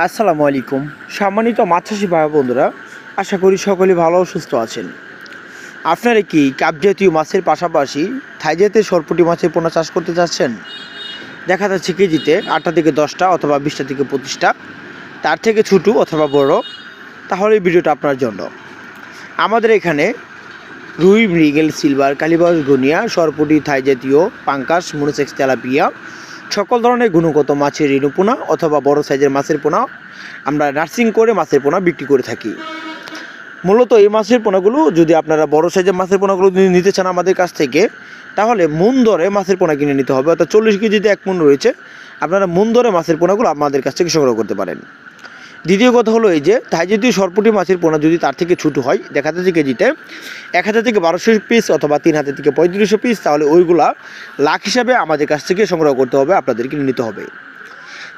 আসসালামু আলাইকুম। সম্মানিত মাছ চাষি ভাই বন্ধুরা, আশা করি সকলে ভালো ও সুস্থ আছেন। আপনারা কি কাপ জাতীয় মাছের পাশাপাশি থাই জাতীয় সরপুঁটি মাছের পোনা চাষ করতে চাচ্ছেন? দেখা যাচ্ছে কেজিতে 8টা থেকে 10টা অথবা 20টা থেকে 25টা, তার থেকে ছোটো অথবা বড়, তাহলে এই ভিডিওটা আপনার জন্য। আমাদের এখানে রুই, মৃগেল, সিলভার, কালীবাউস, গুনিয়া, সরপুঁটি, থাই জাতীয়, পাঙ্কাস, মনোসেক্স, তেলাপিয়া সকল ধরনের গুণগত মাছের রেণু পোনা অথবা বড় সাইজের মাছের পোনা আমরা নার্সিং করে মাছের পোনা বিক্রি করে থাকি। মূলত এই মাছের পোনাগুলো যদি আপনারা বড় সাইজের মাছের পোনাগুলো যদি নিতে চান আমাদের কাছ থেকে, তাহলে মন দরে মাছের পোনা কিনে নিতে হবে। অর্থাৎ 40 কেজিতে 1 মণ রয়েছে, আপনারা মন দরে মাছের পোনাগুলো আমাদের কাছ থেকে সংগ্রহ করতে পারেন। দ্বিতীয় কথা হলো এই যে থাই জাতীয় সরপুঁটি মাছের পোনা যদি তার থেকে ছোটো হয়, দেখা যাচ্ছে কেজিতে 1000 থেকে 1200 পিস অথবা 3000 থেকে 3500 পিস, তাহলে ওইগুলা লাখ হিসাবে আমাদের কাছ থেকে সংগ্রহ করতে হবে, আপনাদের কিনে নিতে হবে।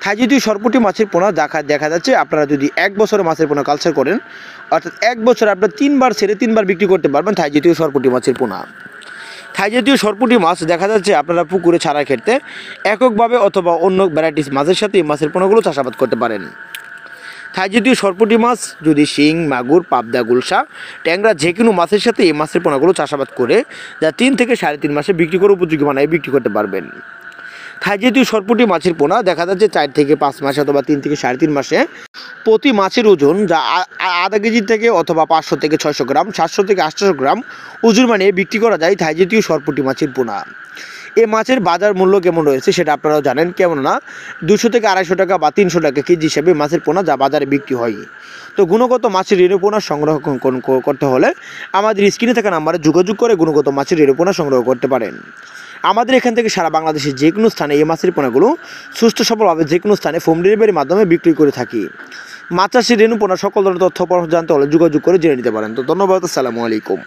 থাই জাতীয় সরপুঁটি মাছের পোনা দেখা যাচ্ছে আপনারা যদি 1 বছরে মাছের পোনা কালচার করেন, অর্থাৎ 1 বছরে আপনারা 3বার ছেড়ে 3বার বিক্রি করতে পারবেন থাই জাতীয় সরপুঁটি মাছের পোনা। থাই জাতীয় সরপুঁটি মাছ দেখা যাচ্ছে আপনারা পুকুরে ছাড়ার ক্ষেত্রে এককভাবে অথবা অন্য ভ্যারাইটিস মাছের সাথে এই মাছের পোনাগুলো চাষাবাদ করতে পারেন। থাই জাতীয় সরপুঁটি মাছ যদি শিং, মাগুর, পাবদা, গুলশা, ট্যাংরা যে কোনো মাছের সাথে এই মাছের পোনাগুলো চাষাবাদ করে যা 3 থেকে 3.5 মাসে বিক্রি করে উপযোগী বানায় বিক্রি করতে পারবেন। থাই জাতীয় সরপুঁটি মাছের পোনা দেখা যাচ্ছে 4 থেকে 5 মাসে অথবা 3 থেকে 3.5 মাসে প্রতি মাছের ওজন যা আধা কেজি থেকে অথবা 500 থেকে 600 গ্রাম, 700 থেকে 800 গ্রাম ওজন মানে বিক্রি করা যায় থাই জাতীয় সরপুঁটি মাছের পোনা। এই মাছের বাজার মূল্য কেমন রয়েছে সেটা আপনারাও জানেন, কেমন না 200 থেকে 250 টাকা বা 300 টাকা কেজি হিসেবে মাছের পোনা যা বাজারে বিক্রি হয়। তো গুণগত মাছের রেণু পোনা সংগ্রহ করতে হলে আমাদের স্ক্রিনে থাকা নাম্বারে যোগাযোগ করে গুণগত মাছের রেণু পোনা সংগ্রহ করতে পারেন। আমাদের এখান থেকে সারা বাংলাদেশের যে কোনো স্থানে এই মাছের পোনাগুলো সুস্থ সফলভাবে যে কোনো স্থানে হোম ডেলিভারির মাধ্যমে বিক্রি করে থাকি। মাছ চাষের রেণু পোনা সকল ধরনের তথ্য জানতে হলে যোগাযোগ করে জেনে নিতে পারেন। তো ধন্যবাদ, আসসালামু আলাইকুম।